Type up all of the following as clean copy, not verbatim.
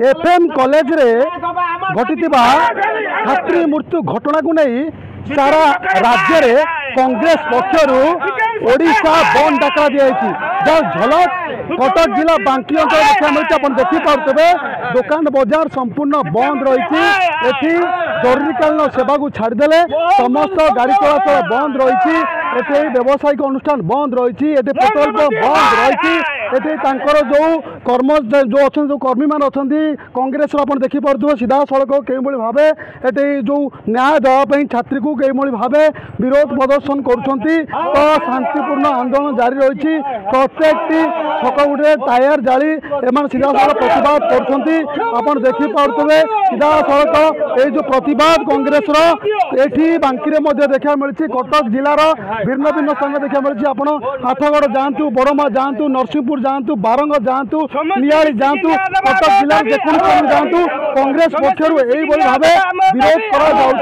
FM college रे घटिथिबा छात्री मृत्यु घटना को नहीं सारा राज्य रे कांग्रेस पक्षरु ओडिशा बंद डाका दिया झलक कटक जिला बांकी अंचल देखा मिलती आप देखिपे दुकान बजार संपूर्ण बंद रही जरूरीकालीन सेवा को छाड़देले समस्त गाड़ी चलाचल बंद रही व्यावसायिक अनुष्ठान बंद रही पेट्रोल पंप बंद रही जो कर्म जो अच्छा जो कर्मी मान अच्छा कांग्रेस देखिपे सीधा सड़क कई भाव ये जो न्याय देवाई छात्री को कई भाव विरोध प्रदर्शन करुँच तो शांतिपूर्ण आंदोलन जारी रही प्रत्येक छक गुटे टायर जाली एम सीधा सड़क प्रतिवाद कर देखिपे सीधा सड़क ये जो प्रतिवाद कांग्रेस ये बांकी देखा मिली कटक जिलार भिन्न भिन्न स्थान देखा मिली आप आठगढ़ जातु बड़मा जातु नरसिंहपुर जातु बारंग जातु नियाली जातु कटक जिला जेकोसी जातु कांग्रेस पक्षर यही भाव विरोध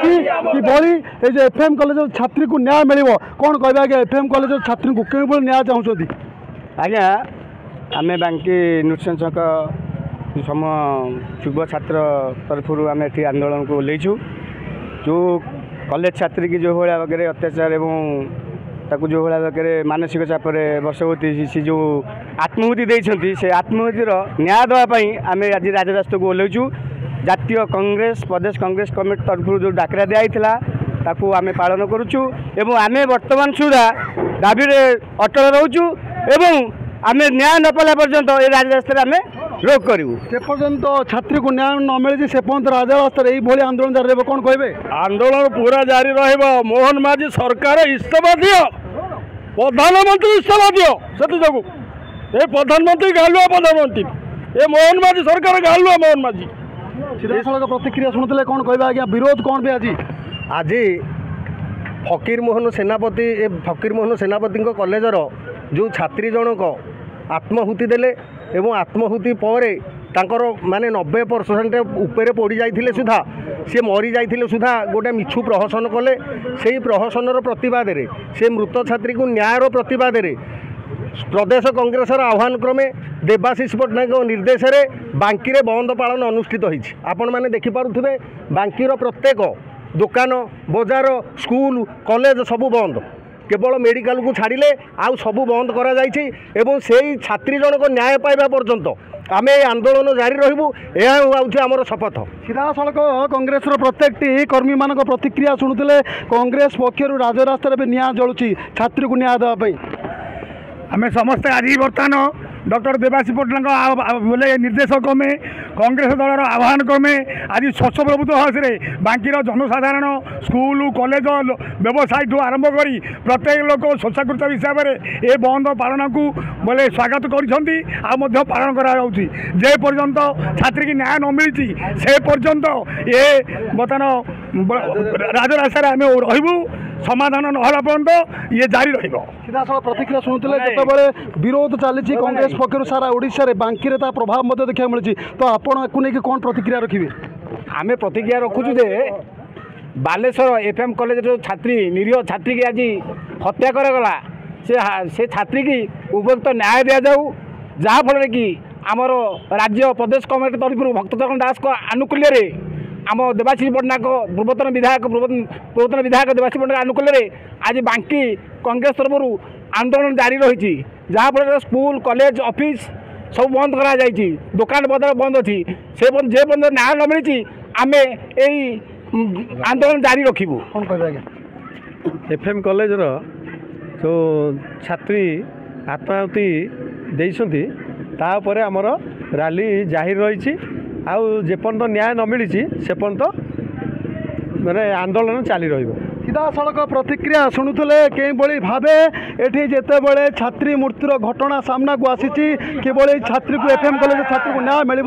कि एफएम कॉलेज छात्री को न्याय मिल कौन कह आगे एफएम कॉलेज छात्री को कई न्याय चाहते आज्ञा आम बांकी नृसिंह छक सम युव छात्र तरफ आम ये आंदोलन को ओल्लैचु जो कॉलेज छात्री की जो भाया वगैरह अत्याचार एवं ताकू जो भाया वगैरह मानसिक चापर वर्षवती सी जो आत्माहुति देती से आत्माहुतिर न्याय देवाई आम आज राजरास्ता को ओल्लैचु जातीय कांग्रेस प्रदेश कांग्रेस कमिटी तरफ जो डाकरा दिया ताकू आम पालन करुचु एवं आम वर्तमान सुधा दाबी अटल रोचु एवं आम न्याय न पाला पर्यंत ये राजरास्ता आम रोक करूँ से पर्यंत छात्री को न्याय न मिली से पर्यंत राजरास्ता यही आंदोलन जारी रहा कौन कहे आंदोलन पूरा जारी रोहन माझी सरकार इस्तीफा दियो प्रधानमंत्री इस्तीफा दियो से प्रधानमंत्री गालुआ प्रधानमंत्री ये मोहन माझी सरकार गालुआ मोहन माझी सीधा सड़क प्रतिक्रिया शुणुते कौन कह आज्ञा विरोध कौन भी आज फकीर मोहन सेनापति ए फकीर मोहन सेनापति कॉलेजर जो छात्री जनक आत्माहुति देले एवं आत्माहुति पर तांकर माने 90% उपरे पड़ जाइथिले सुधा सी मरी जाइथिले सुधा गोटे मिछु प्रहसन कले से प्रहसन प्रतिवाद रे से मृत छात्री को न्यायर प्रतिवाद रे प्रदेश कांग्रेस आह्वान क्रमे देवाशीष पट्टनायक निर्देश रे बांकी रे बंद पालन अनुष्ठित होइछि आपण माने देखि पारुथिबे बांकीर प्रत्येक दुकान बजार स्कूल कॉलेज सबू बंद केवल मेडिकल को छाड़िले आउ सबू बंद करा जाइछि एवं सेही छात्री जनक न्याय पाइबा पर्यंत आम आंदोलन जारी रहबू यह हूँ आमर शपथ सीधा सड़क कांग्रेस प्रत्येक कर्मी मान प्रतिक्रिया शुणुते कांग्रेस पक्षर राजरास्ता निया जलुची छात्री को न्याय देवाई आम समस्ते आज बर्तमान डॉक्टर देवाशीष पट्टनायक बोले निर्देश क्रमे कांग्रेस दलर आह्वान क्रमे आज स्वच्छ प्रभुत्व हाउस बांकीर जनसाधारण स्कूल कॉलेज व्यवसाय ठूँ आरंभ कर प्रत्येक लोक स्वेच्छाकृत हिसाब से ये बंद पालन को बोले स्वागत कर पालन करे पर्यंत छात्री की न्याय न मिली से पर्यंत ये बर्तमान राजरास्ता आम रहबू समाधान नहला पर्यंत ये जारी रहिबो सीधा सड़क प्रतिक्रिया शुणुते जितेबाला विरोध चली कांग्रेस पक्षर सारा ओडिशा रे बांकी रे ता प्रभाव देखा मिली तो आपण को लेकिन कौन प्रतिक्रिया रखिए आम प्रतिक्रिया रखुचु जे बालेश्वर एफएम कॉलेज जो छात्री निरीह छात्री की आज हत्या करागला से छात्री की उपयुक्त न्याय दि जाऊ जहाँफल कि आमर राज्य प्रदेश कमिटी तरफ भक्तचरण दास को आनुकूल्य आम देवाशीष पट्टनायक पूर्वतन विधायक देवाशीष पट्टनायक आनुकूल्य आज बांकी कांग्रेस तरफ आंदोलन जारी रही जहाँफल स्कूल कॉलेज ऑफिस सब बंद करा जाइछि दुकान बजार बंद अच्छी से जे बंद न्याय न मिली आम यही आंदोलन जारी रखू कौन कह एफएम कॉलेज जो छात्री आत्माहुति देइछन्ति तापर आमर रैली जाहिर रही आउ जेपर्यंत न्याय न मिली से पर्यंत माने आंदोलन चली रहिबो सीधा सड़क प्रतिक्रिया शुणुते कई भाव ये जितेबाला छात्री मृत्युर घटना सामना को आसी केवल छात्री को एफएम कॉलेज छात्री को न्याय मिल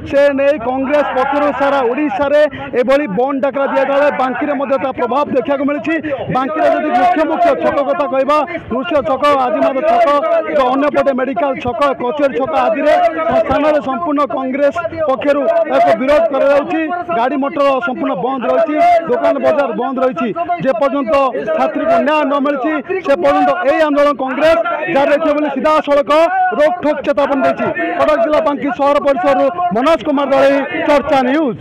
से नहीं कांग्रेस पक्षर सारा ओडिशा रे एभली बंद डाकरा दि जाए बांकी प्रभाव देखा मिली बांकी जब मुख्य मुख्य छक कथा कहवा नृसिंह छक आदिमाद छक अन्यपटे मेडिकल छक कचेरी छक आदि स्थान में संपूर्ण कांग्रेस पक्षर एक विरोध कर गाड़ी मोटर संपूर्ण बंद रही दुकान बजार बंद रही पर्यंत छात्री को न्याय न मिली से पर्यंत यही आंदोलन कांग्रेस जारी रखिए सीधा सड़क रोकठोक चेतावनी देती। कटक जिला बांकी सहर परिसर मनोज कुमार दलई चर्चा न्यूज।